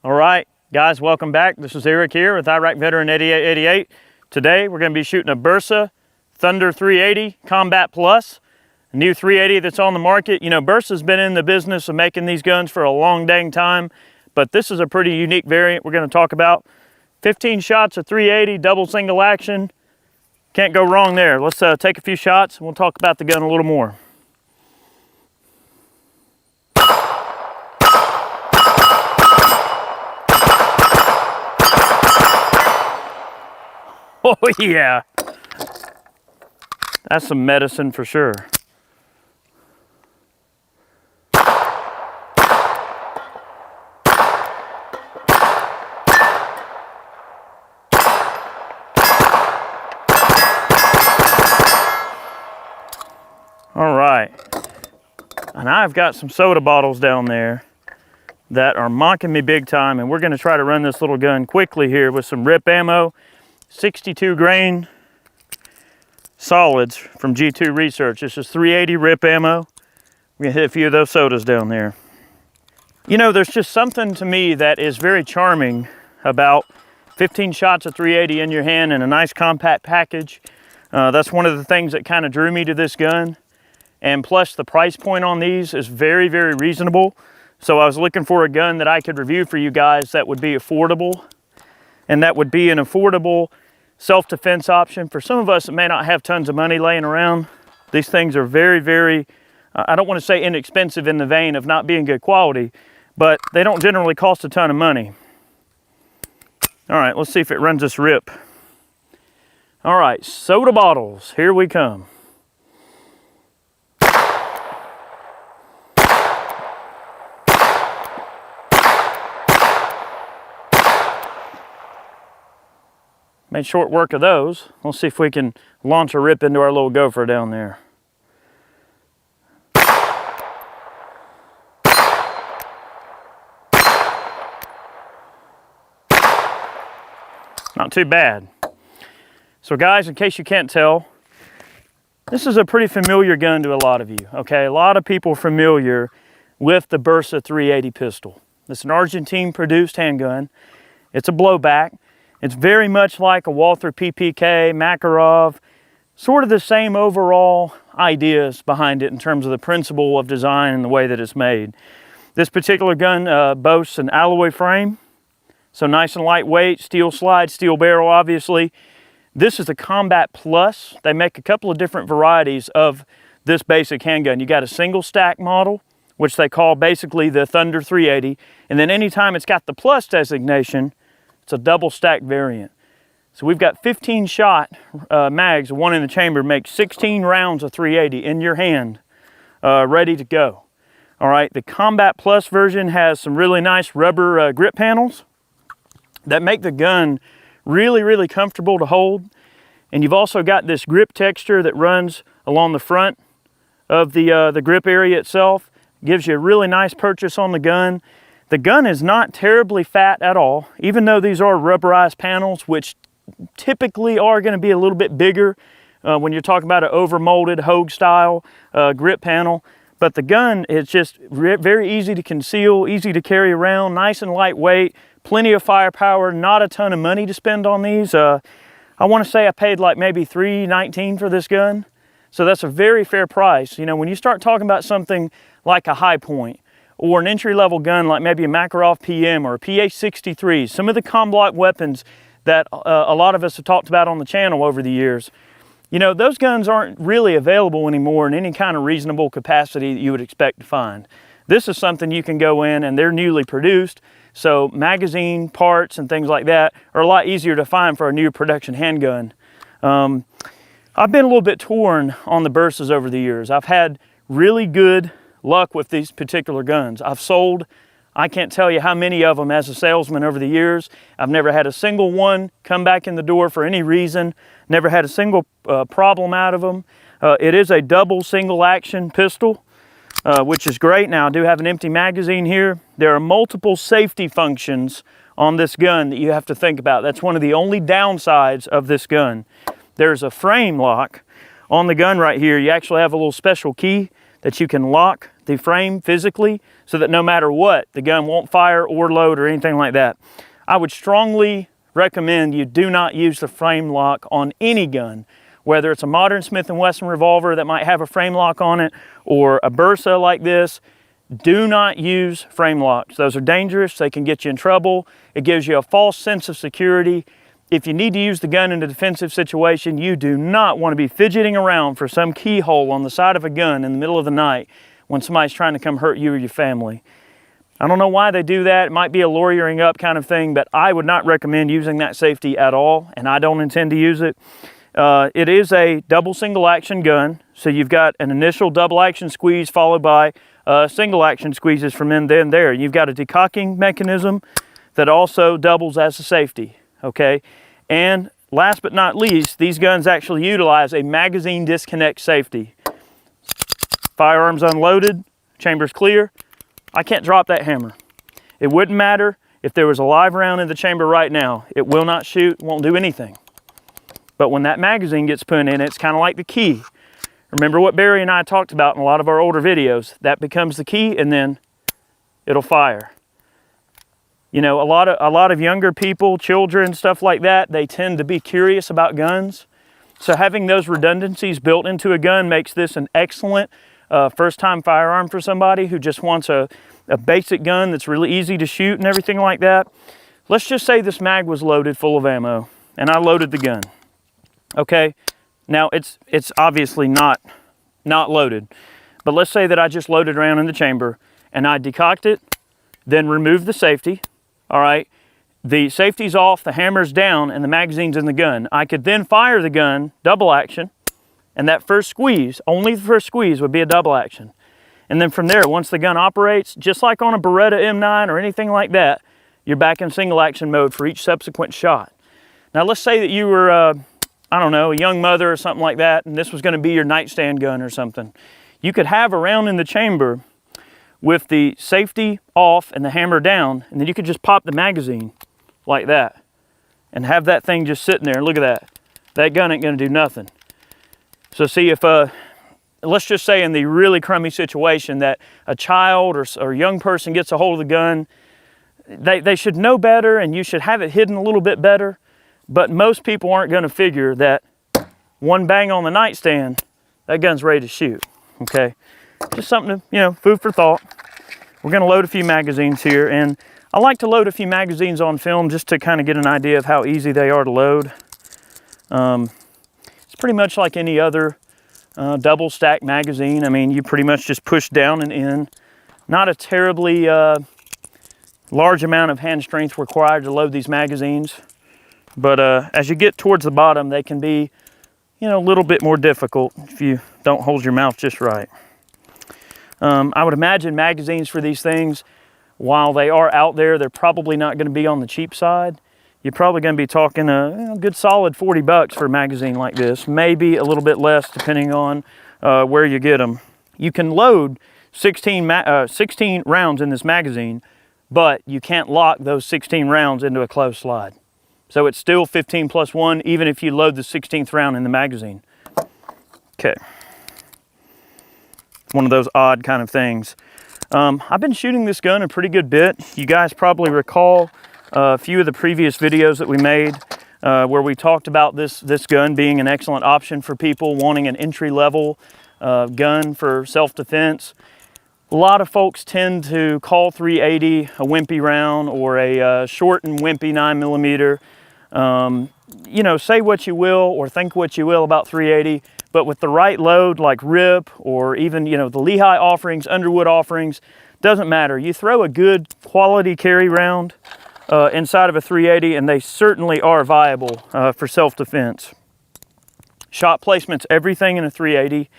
All right, guys, welcome back. This is Eric here with Iraq Veteran 8888. Today, we're going to be shooting a Bersa Thunder 380 Combat Plus, a new 380 that's on the market. You know, Bersa's been in the business of making these guns for a long dang time, but this is a pretty unique variant we're going to talk about. 15 shots of 380, double single action. Can't go wrong there. Let's take a few shots and we'll talk about the gun a little more. Oh yeah, that's some medicine for sure. All right, and I've got some soda bottles down there that are mocking me big time, and we're gonna try to run this little gun quickly here with some rip ammo. 62 grain solids from G2 Research. This is 380 rip ammo. We're gonna hit a few of those sodas down there. You know, there's just something to me that is very charming about 15 shots of 380 in your hand in a nice compact package. That's one of the things that kind of drew me to this gun. And plus the price point on these is very, very reasonable. So I was looking for a gun that I could review for you guys that would be affordable. And that would be an affordable self-defense option. For some of us that may not have tons of money laying around, these things are very, very, I don't want to say inexpensive in the vein of not being good quality, but they don't generally cost a ton of money. All right, let's see if it runs this rip. All right, soda bottles, here we come. Made short work of those. Let's see if we can launch a rip into our little gopher down there. Not too bad. So guys, in case you can't tell, this is a pretty familiar gun to a lot of you, okay? A lot of people are familiar with the Bersa 380 pistol. It's an Argentine-produced handgun. It's a blowback. It's very much like a Walther PPK, Makarov, sort of the same overall ideas behind it in terms of the principle of design and the way that it's made. This particular gun boasts an alloy frame, so nice and lightweight, steel slide, steel barrel obviously. This is a Combat Plus. They make a couple of different varieties of this basic handgun. You got a single stack model, which they call basically the Thunder 380, and then anytime it's got the Plus designation, it's a double stack variant. So we've got 15 shot mags, one in the chamber, makes 16 rounds of 380 in your hand, ready to go. All right, the Combat Plus version has some really nice rubber grip panels that make the gun really, really comfortable to hold. And you've also got this grip texture that runs along the front of the grip area itself. Gives you a really nice purchase on the gun. The gun is not terribly fat at all, even though these are rubberized panels, which typically are going to be a little bit bigger when you're talking about an overmolded Hogue style grip panel. But the gun is just very easy to conceal, easy to carry around, nice and lightweight, plenty of firepower, not a ton of money to spend on these. I want to say I paid like maybe $319 for this gun. So that's a very fair price. You know, when you start talking about something like a High Point, or an entry-level gun like maybe a Makarov PM or a PA-63, some of the com-block weapons that a lot of us have talked about on the channel over the years, you know, those guns aren't really available anymore in any kind of reasonable capacity that you would expect to find. This is something you can go in and they're newly produced, so magazine parts and things like that are a lot easier to find for a new production handgun. I've been a little bit torn on the Bersas over the years. I've had really good luck with these particular guns. I've sold, I can't tell you how many of them as a salesman over the years. I've never had a single one come back in the door for any reason. Never had a single problem out of them. It is a double single action pistol, which is great. Now I do have an empty magazine here. There are multiple safety functions on this gun that you have to think about. That's one of the only downsides of this gun. There's a frame lock on the gun right here. You actually have a little special key that you can lock the frame physically so that no matter what, the gun won't fire or load or anything like that. I would strongly recommend you do not use the frame lock on any gun, whether it's a modern Smith & Wesson revolver that might have a frame lock on it or a Bersa like this. Do not use frame locks. Those are dangerous. They can get you in trouble. It gives you a false sense of security. If you need to use the gun in a defensive situation, you do not want to be fidgeting around for some keyhole on the side of a gun in the middle of the night when somebody's trying to come hurt you or your family. I don't know why they do that. It might be a lawyering up kind of thing, but I would not recommend using that safety at all, and I don't intend to use it. It is a double single action gun, so you've got an initial double action squeeze followed by single action squeezes from in then there. You've got a decocking mechanism that also doubles as a safety, okay? And last but not least, these guns actually utilize a magazine disconnect safety. Firearms unloaded, chambers clear, I can't drop that hammer. It wouldn't matter if there was a live round in the chamber right now. It will not shoot, won't do anything. But when that magazine gets put in, it's kind of like the key. Remember what Barry and I talked about in a lot of our older videos. That becomes the key and then it'll fire. You know, a lot of younger people, children, stuff like that, they tend to be curious about guns. So having those redundancies built into a gun makes this an excellent first-time firearm for somebody who just wants a basic gun that's really easy to shoot and everything like that. Let's just say this mag was loaded full of ammo and I loaded the gun. Okay, now it's obviously not loaded, but let's say that I just loaded around in the chamber and I decocked it, then removed the safety. All right, the safety's off, the hammer's down, and the magazine's in the gun. I could then fire the gun, double action, and that first squeeze, only the first squeeze would be a double action. And then from there, once the gun operates, just like on a Beretta M9 or anything like that, you're back in single action mode for each subsequent shot. Now let's say that you were, I don't know, a young mother or something like that, and this was gonna be your nightstand gun or something. You could have a round in the chamber with the safety off and the hammer down, and then you could just pop the magazine like that and have that thing just sitting there. Look at that. That gun ain't gonna do nothing. So see, if let's just say in the really crummy situation that a child or young person gets a hold of the gun, they should know better and you should have it hidden a little bit better, but most people aren't gonna figure that one bang on the nightstand, that gun's ready to shoot, okay? Just something to, you know, food for thought. We're gonna load a few magazines here, and I like to load a few magazines on film just to kind of get an idea of how easy they are to load. It's pretty much like any other double stack magazine. I mean, you pretty much just push down and in. Not a terribly large amount of hand strength required to load these magazines, but as you get towards the bottom, they can be, you know, a little bit more difficult if you don't hold your mouth just right. I would imagine magazines for these things, while they are out there, they're probably not going to be on the cheap side. You're probably going to be talking a good solid 40 bucks for a magazine like this, maybe a little bit less depending on where you get them. You can load 16 rounds in this magazine, but you can't lock those 16 rounds into a closed slide. So it's still 15 plus 1 even if you load the 16th round in the magazine. Okay. One of those odd kind of things. I've been shooting this gun a pretty good bit. You guys probably recall a few of the previous videos that we made where we talked about this gun being an excellent option for people wanting an entry-level gun for self-defense. A lot of folks tend to call 380 a wimpy round or a short and wimpy 9mm. You know, say what you will or think what you will about 380, but with the right load like RIP or even, you know, the Lehigh offerings, Underwood offerings, doesn't matter. You throw a good quality carry round inside of a 380 and they certainly are viable for self-defense. Shot placement's everything in a 380,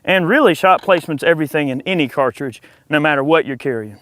and really shot placement's everything in any cartridge, no matter what you're carrying.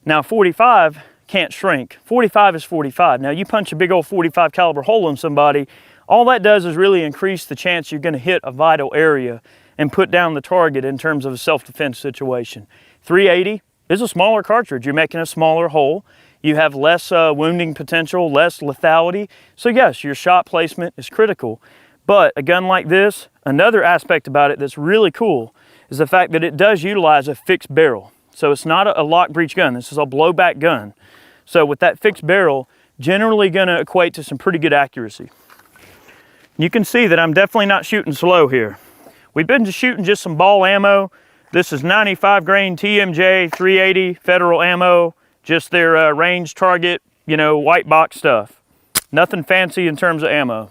Now 45 can't shrink. 45 is 45. Now you punch a big old 45 caliber hole in somebody, all that does is really increase the chance you're going to hit a vital area and put down the target in terms of a self-defense situation. 380 is a smaller cartridge. You're making a smaller hole. You have less wounding potential, less lethality. So yes, your shot placement is critical. But a gun like this, another aspect about it that's really cool is the fact that it does utilize a fixed barrel. So it's not a lock breech gun. This is a blowback gun. So with that fixed barrel, generally going to equate to some pretty good accuracy. You can see that I'm definitely not shooting slow here. We've been shooting just some ball ammo. This is 95 grain TMJ 380 Federal ammo, just their range target, you know, white box stuff. Nothing fancy in terms of ammo.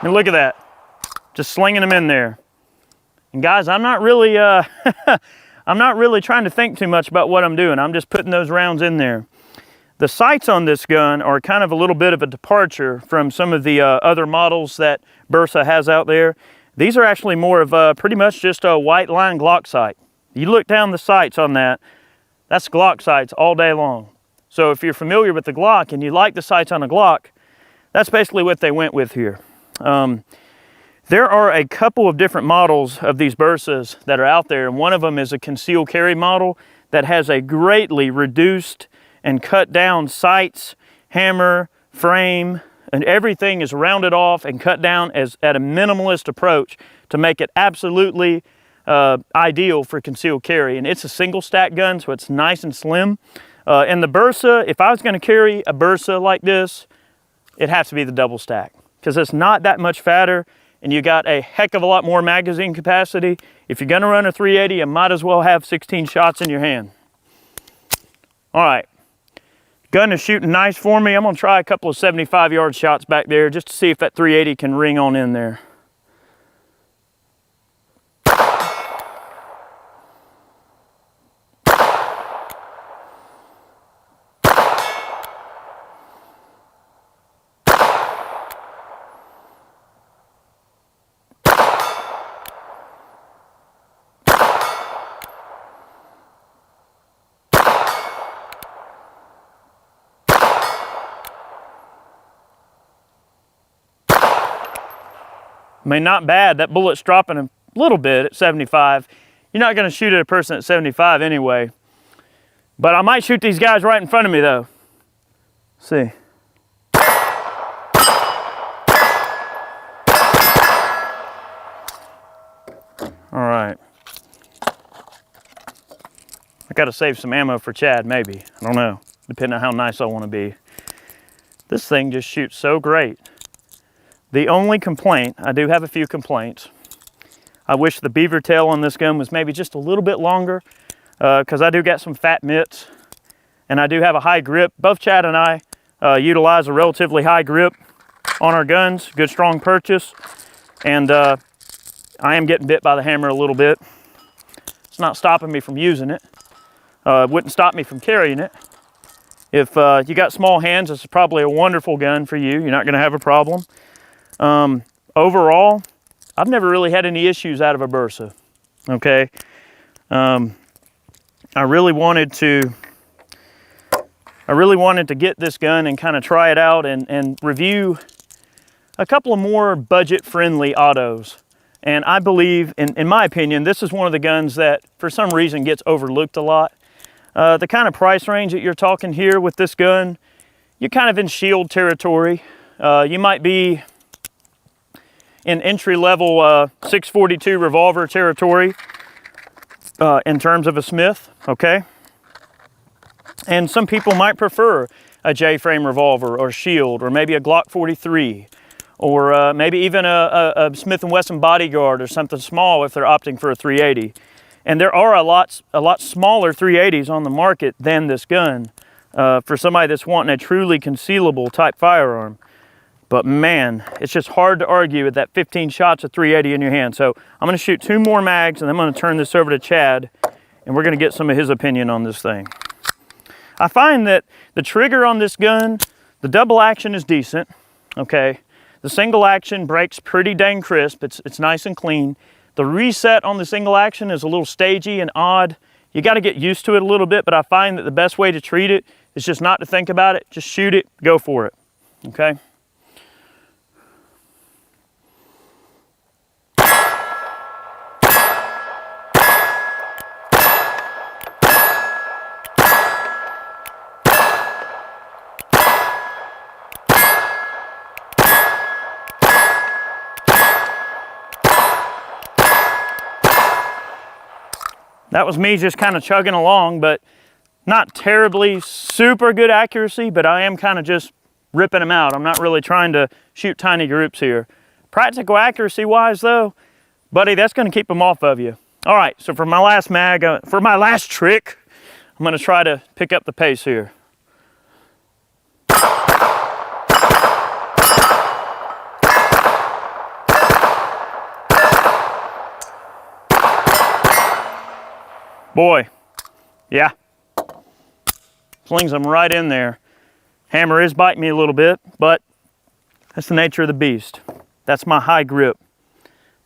And look at that, just slinging them in there. And guys, I'm not really, I'm not really trying to think too much about what I'm doing. I'm just putting those rounds in there. The sights on this gun are kind of a little bit of a departure from some of the other models that Bersa has out there. These are actually more of pretty much just a white line Glock sight. You look down the sights on that, that's Glock sights all day long. So if you're familiar with the Glock and you like the sights on a Glock, that's basically what they went with here. There are a couple of different models of these Bersas that are out there, and one of them is a concealed carry model that has a greatly reduced and cut down sights, hammer, frame, and everything is rounded off and cut down at a minimalist approach to make it absolutely ideal for concealed carry. And it's a single stack gun, so it's nice and slim. And the Bersa, if I was going to carry a Bersa like this, it has to be the double stack, because it's not that much fatter and you got a heck of a lot more magazine capacity. If you're gonna run a 380, you might as well have 16 shots in your hand. All right, gun is shooting nice for me. I'm gonna try a couple of 75-yard shots back there just to see if that 380 can ring on in there. I mean, not bad. That bullet's dropping a little bit at 75. You're not going to shoot at a person at 75 anyway. But I might shoot these guys right in front of me, though. Let's see. All right. I got to save some ammo for Chad, maybe. I don't know, depending on how nice I want to be. This thing just shoots so great. The only complaint, I do have a few complaints. I wish the beaver tail on this gun was maybe just a little bit longer, because I do got some fat mitts and I do have a high grip. Both Chad and I utilize a relatively high grip on our guns, good strong purchase, and I am getting bit by the hammer a little bit. It's not stopping me from using it. It wouldn't stop me from carrying it. If you got small hands, this is probably a wonderful gun for you. You're not going to have a problem. Overall, I've never really had any issues out of a Bersa. Okay. I really wanted to get this gun and kind of try it out and review a couple of more budget-friendly autos. And I believe, in my opinion, this is one of the guns that for some reason gets overlooked a lot. The kind of price range that you're talking here with this gun, you're kind of in shield territory. You might be in entry-level 642 revolver territory in terms of a Smith, okay? And some people might prefer a J-frame revolver or shield, or maybe a Glock 43, or maybe even a Smith & Wesson Bodyguard or something small if they're opting for a 380. And there are a lot smaller 380s on the market than this gun for somebody that's wanting a truly concealable type firearm. But man, it's just hard to argue with that 15 shots of 380 in your hand. So I'm going to shoot 2 more mags, and I'm going to turn this over to Chad, and we're going to get some of his opinion on this thing. I find that the trigger on this gun, the double action is decent, okay? The single action breaks pretty dang crisp. It's nice and clean. The reset on the single action is a little stagey and odd. You got to get used to it a little bit, but I find that the best way to treat it is just not to think about it. Just shoot it, go for it, okay? That was me just kind of chugging along, but not terribly super good accuracy, but I am kind of just ripping them out. I'm not really trying to shoot tiny groups here. Practical accuracy wise though, buddy, that's going to keep them off of you. All right, so for my last mag, for my last trick, I'm going to try to pick up the pace here. Boy, yeah, flings them right in there. Hammer is biting me a little bit, but that's the nature of the beast. That's my high grip.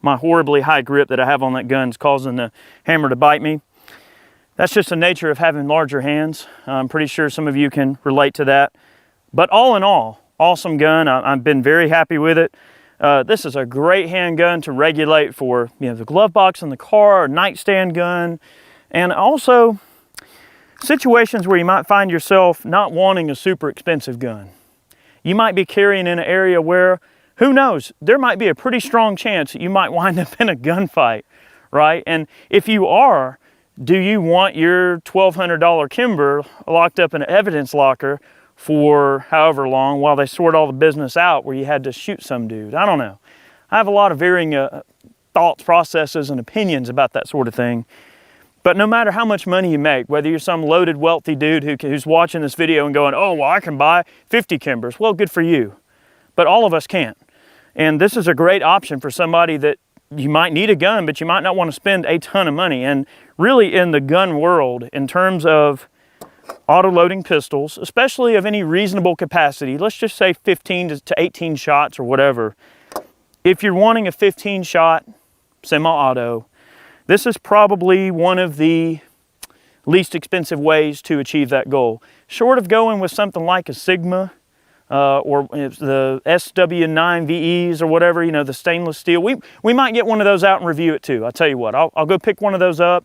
My horribly high grip that I have on that gun is causing the hammer to bite me. That's just the nature of having larger hands. I'm pretty sure some of you can relate to that. But all in all, awesome gun. I've been very happy with it. This is a great handgun to regulate for, you know, the glove box in the car, or nightstand gun, and also situations where you might find yourself not wanting a super expensive gun. You might be carrying in an area where, who knows, there might be a pretty strong chance that you might wind up in a gunfight, right? And if you are, do you want your $1,200 Kimber locked up in an evidence locker for however long while they sort all the business out where you had to shoot some dude? I don't know. I have a lot of varying thoughts, processes, and opinions about that sort of thing. But no matter how much money you make, whether you're some loaded, wealthy dude who's watching this video and going, oh, well, I can buy 50 Kimbers. Well, good for you. But all of us can't. And this is a great option for somebody that you might need a gun, but you might not want to spend a ton of money. And really in the gun world, in terms of auto-loading pistols, especially of any reasonable capacity, let's just say 15 to 18 shots or whatever. If you're wanting a 15-shot semi-auto, this is probably one of the least expensive ways to achieve that goal. Short of going with something like a Sigma or the SW9 VEs or whatever, you know, the stainless steel. We might get one of those out and review it too. I'll tell you what, I'll go pick one of those up.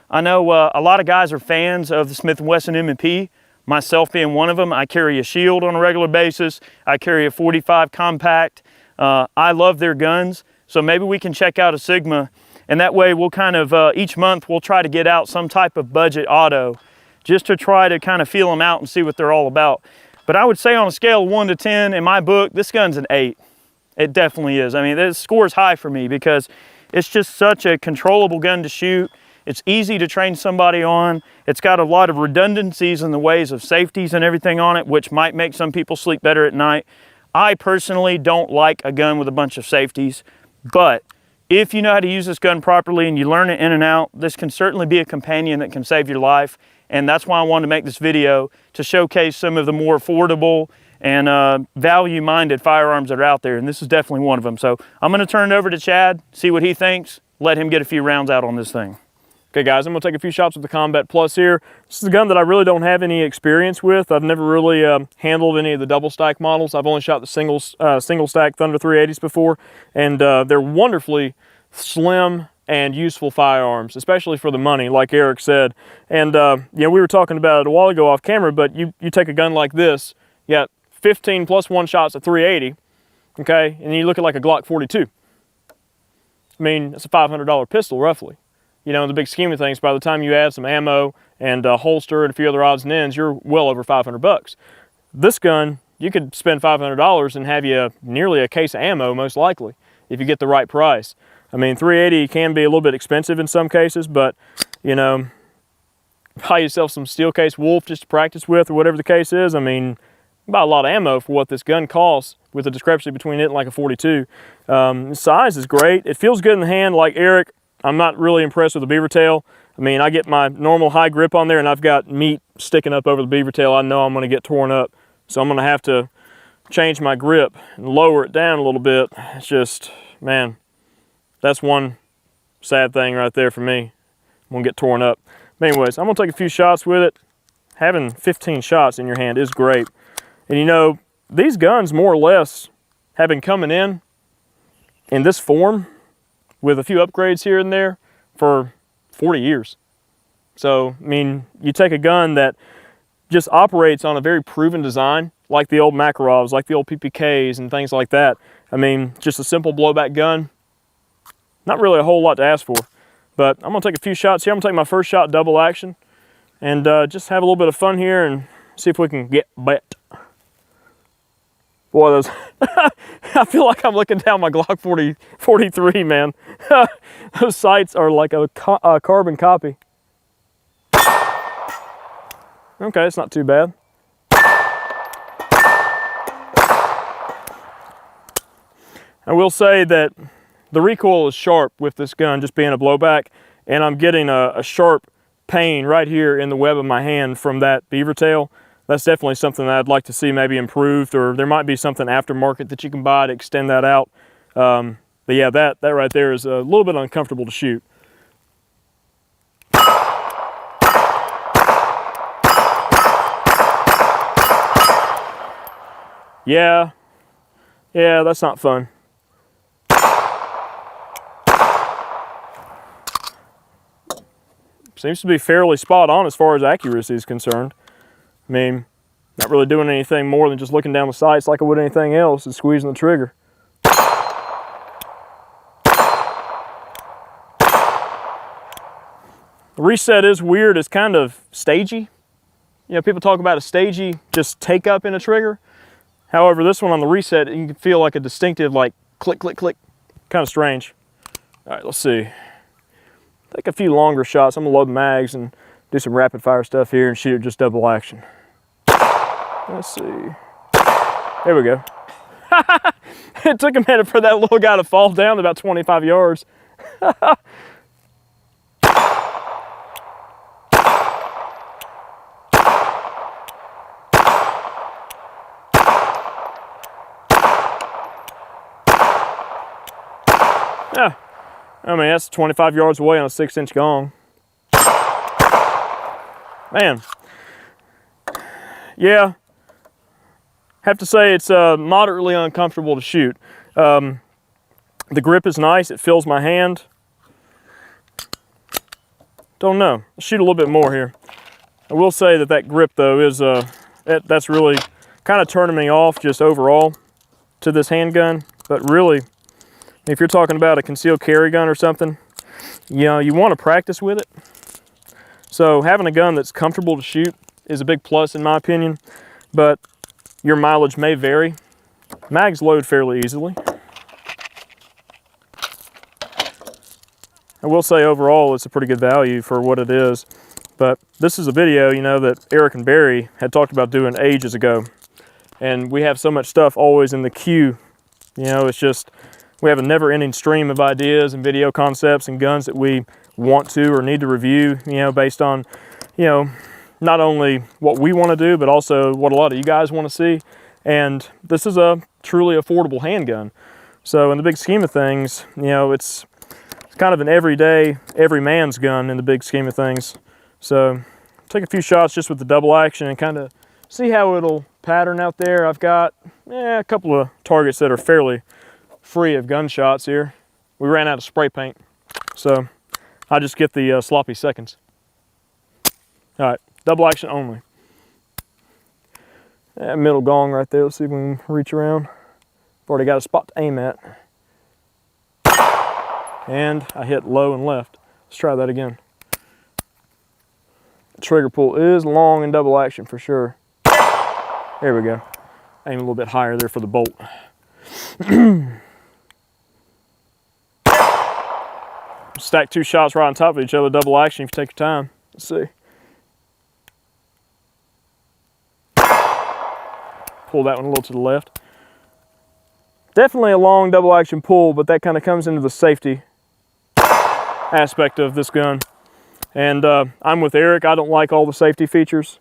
I know a lot of guys are fans of the Smith & Wesson M&P, myself being one of them. I carry a Shield on a regular basis. I carry a 45 compact. I love their guns, so maybe we can check out a Sigma. And that way we'll kind of, each month we'll try to get out some type of budget auto just to try to kind of feel them out and see what they're all about. But I would say on a scale of 1 to 10, in my book, this gun's an 8. It definitely is. I mean, it scores high for me because it's just such a controllable gun to shoot. It's easy to train somebody on. It's got a lot of redundancies in the ways of safeties and everything on it, which might make some people sleep better at night. I personally don't like a gun with a bunch of safeties, but if you know how to use this gun properly and you learn it in and out, this can certainly be a companion that can save your life. And that's why I wanted to make this video, to showcase some of the more affordable and value-minded firearms that are out there. And this is definitely one of them. So I'm going to turn it over to Chad, see what he thinks, let him get a few rounds out on this thing. Okay guys, I'm going to take a few shots with the Combat Plus here. This is a gun that I really don't have any experience with. I've never really handled any of the double stack models. I've only shot the single stack Thunder 380s before, and they're wonderfully slim and useful firearms, especially for the money, like Eric said. And you know, we were talking about it a while ago off camera, but you take a gun like this, you got 15 plus 1 shots at 380, okay, and you look at like a Glock 42. I mean, it's a $500 pistol roughly. You know, in the big scheme of things, by the time you add some ammo and a holster and a few other odds and ends, you're well over 500 bucks. This gun, you could spend $500 and have you nearly a case of ammo, most likely, if you get the right price. I mean, 380 can be a little bit expensive in some cases, but, you know, buy yourself some steel case Wolf just to practice with or whatever the case is. I mean, buy a lot of ammo for what this gun costs with the discrepancy between it and like a 42. Size is great. It feels good in the hand. Like Eric, I'm not really impressed with the beaver tail. I mean, I get my normal high grip on there and I've got meat sticking up over the beaver tail. I know I'm going to get torn up. So I'm going to have to change my grip and lower it down a little bit. It's just, man, that's one sad thing right there for me. I'm going to get torn up. But anyways, I'm going to take a few shots with it. Having 15 shots in your hand is great. And you know, these guns more or less have been coming in this form with a few upgrades here and there for 40 years. So, I mean, you take a gun that just operates on a very proven design, like the old Makarovs, like the old PPKs and things like that. I mean, just a simple blowback gun, not really a whole lot to ask for. But I'm gonna take a few shots here. I'm gonna take my first shot double action and just have a little bit of fun here and see if we can get bet. Boy, those, I feel like I'm looking down my Glock 43, man. Those sights are like a carbon copy. Okay, it's not too bad. I will say that the recoil is sharp with this gun, just being a blowback, and I'm getting a sharp pain right here in the web of my hand from that beaver tail. That's definitely something that I'd like to see maybe improved, or there might be something aftermarket that you can buy to extend that out. But yeah, that right there is a little bit uncomfortable to shoot. Yeah, that's not fun. Seems to be fairly spot on as far as accuracy is concerned. I mean, not really doing anything more than just looking down the sights like I would anything else and squeezing the trigger. The reset is weird. It's kind of stagey. You know, people talk about a stagey just take up in a trigger. However, this one on the reset, you can feel like a distinctive like click, click, click. Kind of strange. All right, let's see. Take a few longer shots. I'm gonna load the mags and do some rapid fire stuff here and shoot it just double action. Let's see. There we go. It took a minute for that little guy to fall down about 25 yards. Yeah, I mean, that's 25 yards away on a 6-inch gong. Man, yeah, have to say it's moderately uncomfortable to shoot. The grip is nice, it fills my hand. Don't know, I'll shoot a little bit more here. I will say that grip though is, that's really kind of turning me off just overall to this handgun, but really, if you're talking about a concealed carry gun or something, you know, you want to practice with it. So having a gun that's comfortable to shoot is a big plus in my opinion, but your mileage may vary. Mags load fairly easily. I will say overall it's a pretty good value for what it is, but this is a video, you know, that Eric and Barry had talked about doing ages ago, and we have so much stuff always in the queue. You know, it's just, we have a never-ending stream of ideas and video concepts and guns that we want to or need to review, you know, based on, you know, not only what we want to do, but also what a lot of you guys want to see. And this is a truly affordable handgun. So in the big scheme of things, you know, it's kind of an everyday, every man's gun in the big scheme of things. So take a few shots just with the double action and kind of see how it'll pattern out there. I've got a couple of targets that are fairly free of gunshots here. We ran out of spray paint, so I just get the sloppy seconds. All right, double action only. That middle gong right there, let's see if we can reach around. I've already got a spot to aim at. And I hit low and left. Let's try that again. The trigger pull is long in double action for sure. There we go. Aim a little bit higher there for the bolt. Stack two shots right on top of each other, double action if you take your time. Let's see. Pull that one a little to the left. Definitely a long double action pull, but that kind of comes into the safety aspect of this gun. And I'm with Eric, I don't like all the safety features.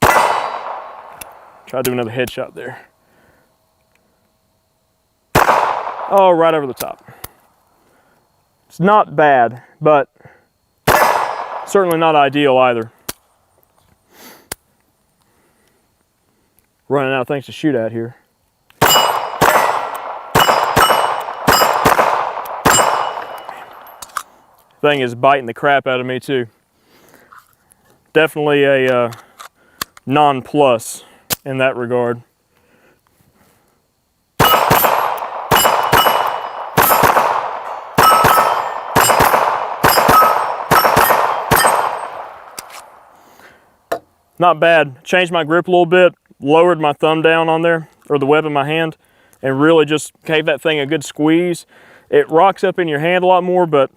Try to do another headshot there. Oh, right over the top. It's not bad, but certainly not ideal either. Running out of things to shoot at here. Thing is biting the crap out of me too. Definitely a non-plus in that regard. not bad. Changed my grip a little bit, lowered my thumb down on there, or the web in my hand, and really just gave that thing a good squeeze. It rocks up in your hand a lot more, but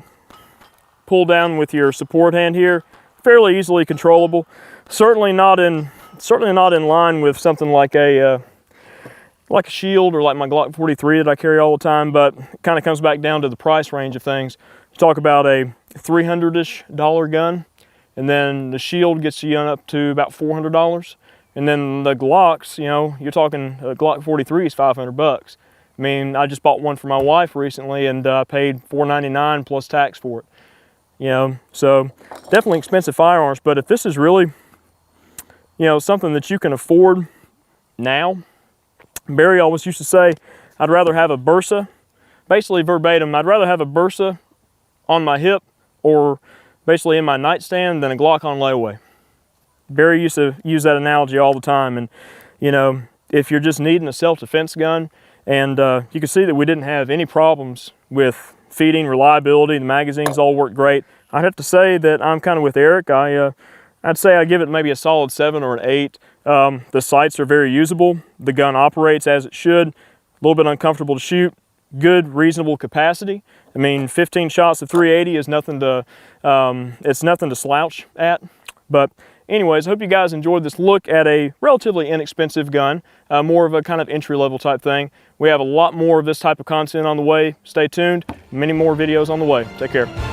pull down with your support hand here, fairly easily controllable. Certainly not in line with something like a shield or like my Glock 43 that I carry all the time, but it kind of comes back down to the price range of things. You talk about a $300-ish gun, and then the shield gets you up to about $400. And then the Glocks, you know, you're talking a Glock 43 is $500. I mean, I just bought one for my wife recently and paid $499 plus tax for it. You know, so definitely expensive firearms, but if this is really, you know, something that you can afford now, Barry always used to say, I'd rather have a Bersa, basically verbatim, I'd rather have a Bersa on my hip or basically in my nightstand than a Glock on layaway. Barry used to use that analogy all the time, and you know, if you're just needing a self-defense gun, and you can see that we didn't have any problems with feeding, reliability, the magazines all work great. I'd have to say that I'm kind of with Eric. I'd say I give it maybe a solid 7 or an 8. The sights are very usable. The gun operates as it should. A little bit uncomfortable to shoot. Good, reasonable capacity. I mean, 15 shots of 380 is nothing to, it's nothing to slouch at. But anyways, I hope you guys enjoyed this look at a relatively inexpensive gun, more of a kind of entry-level type thing. We have a lot more of this type of content on the way. Stay tuned. Many more videos on the way. Take care.